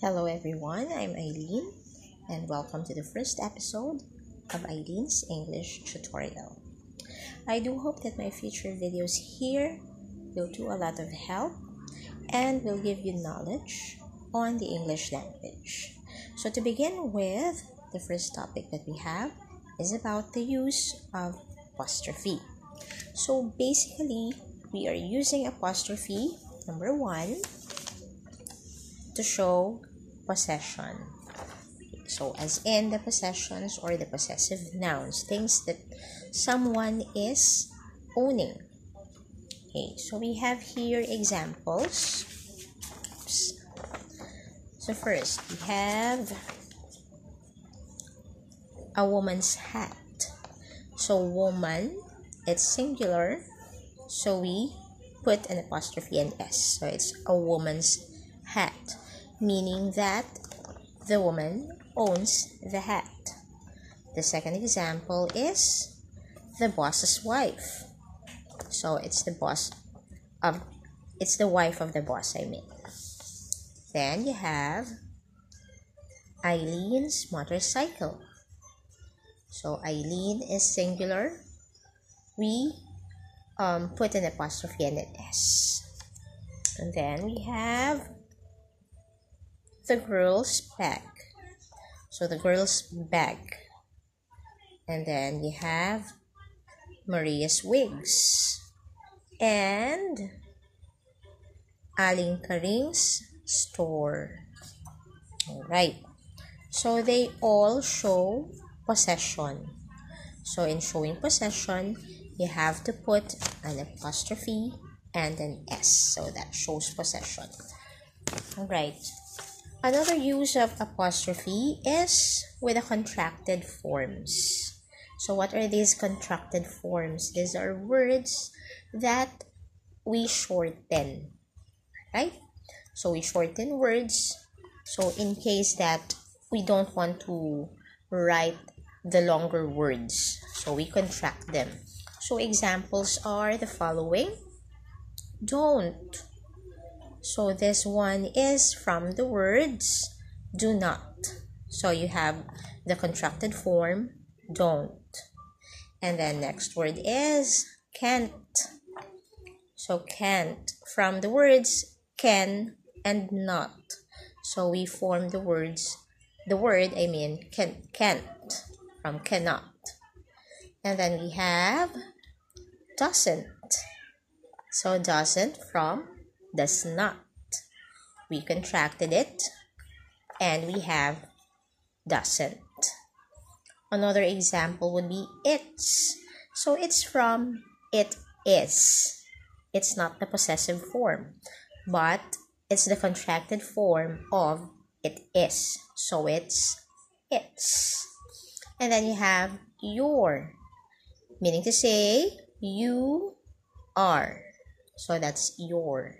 Hello everyone, I'm Eileen and welcome to the first episode of Eileen's English tutorial. I do hope that my future videos here will do a lot of help and will give you knowledge on the English language. So to begin with, the first topic that we have is about the use of apostrophe. So basically, we are using apostrophe, number 1, to show possession. So as in the possessions or the possessive nouns, things that someone is owning. Okay, so we have here examples. So first, we have a woman's hat. So woman, it's singular, so we put an apostrophe and S. So it's a woman's hat, meaning that the woman owns the hat. The second example is the boss's wife. So it's the wife of the boss, I mean. Then you have Eileen's motorcycle. So Eileen is singular. We put an apostrophe and an S. And then we have the girl's bag. So the girl's bag. And then you have Maria's wigs. And Aling Karing's store. Alright. So they all show possession. So in showing possession, you have to put an apostrophe and an S. So that shows possession. Alright. Another use of apostrophe is with the contracted forms. So what are these contracted forms? These are words that we shorten, right? So we shorten words. So in case that we don't want to write the longer words, so we contract them. So examples are the following. Don't. So this one is from the words do not. So you have the contracted form, don't. And then next word is can't. So can't from the words can and not. So we form the word can't from cannot. And then we have doesn't. So doesn't from does not. We contracted it and we have doesn't. Another example would be it's. So it's from it is. It's not the possessive form, but it's the contracted form of it is. So it's. And then you have your, meaning to say you are. So that's your.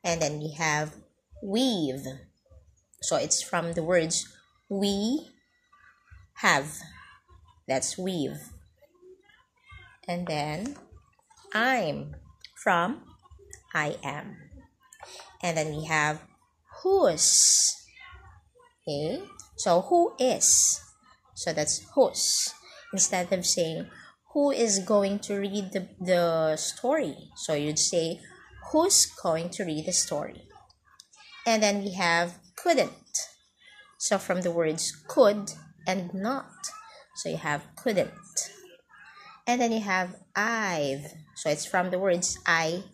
And then we have we've. So it's from the words we have. That's we've. And then I'm from I am. And then we have whose. Okay. So who is. So that's whose. Instead of saying who is going to read the story. So you'd say who's going to read the story. And then we have couldn't. So from the words could and not. So you have couldn't. And then you have I've. So it's from the words I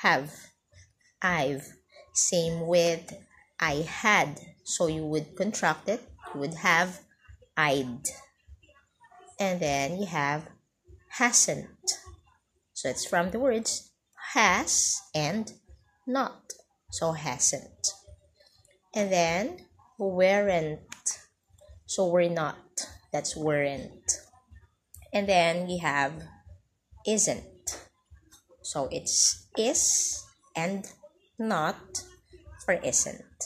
have. I've. Same with I had. So you would contract it. You would have I'd. And then you have hasn't. So it's from the words has and not. So hasn't. And then weren't. So we're not. That's weren't. And then we have isn't. So it's is and not for isn't.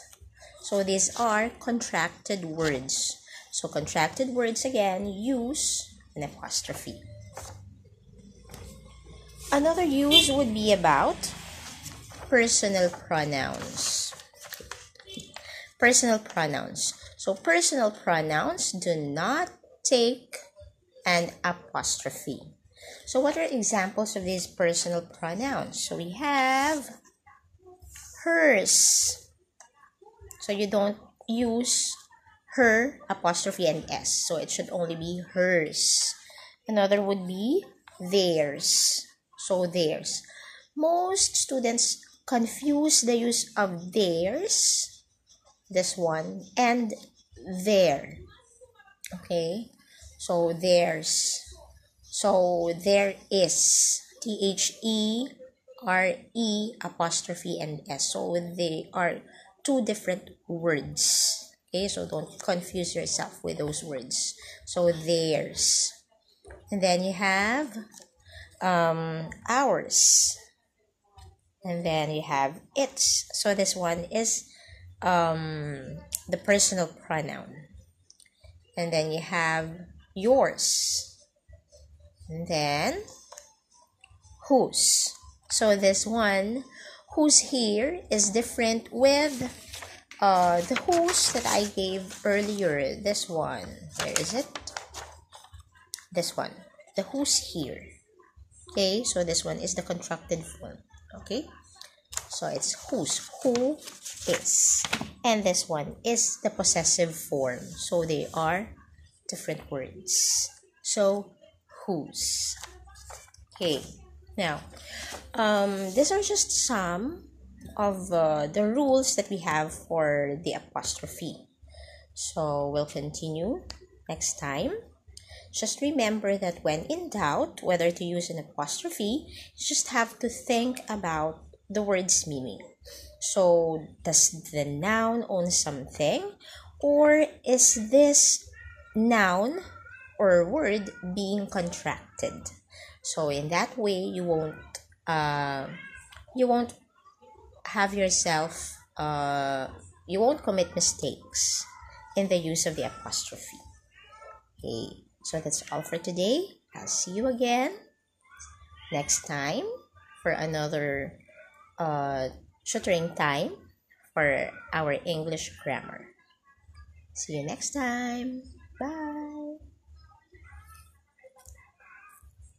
So these are contracted words. So contracted words again use an apostrophe. Another use would be about personal pronouns. personal pronouns. So personal pronouns do not take an apostrophe. So what are examples of these personal pronouns? So we have hers. So you don't use her apostrophe and s. So it should only be hers. Another would be theirs. So theirs. Most students confuse the use of theirs, this one, and their. Okay? So theirs. So there is. THERE apostrophe and S. So they are two different words. Okay, so don't confuse yourself with those words. So theirs. And then you have ours. And then you have its. So this one is the personal pronoun. And then you have yours. And then whose. So this one, whose here, is different with the whose that I gave earlier. This one. Where is it? This one. The whose here. Okay, so this one is the contracted form. Okay, so it's whose, who is. And this one is the possessive form. So they are different words. So whose. Okay, now these are just some of the rules that we have for the apostrophe. So we'll continue next time. Just remember that when in doubt whether to use an apostrophe, you just have to think about the word's meaning. So does the noun own something, or is this noun or word being contracted? So in that way, you won't have yourself you won't commit mistakes in the use of the apostrophe. Okay, so that's all for today. I'll see you again next time for another tutoring time for our English grammar. See you next time. Bye.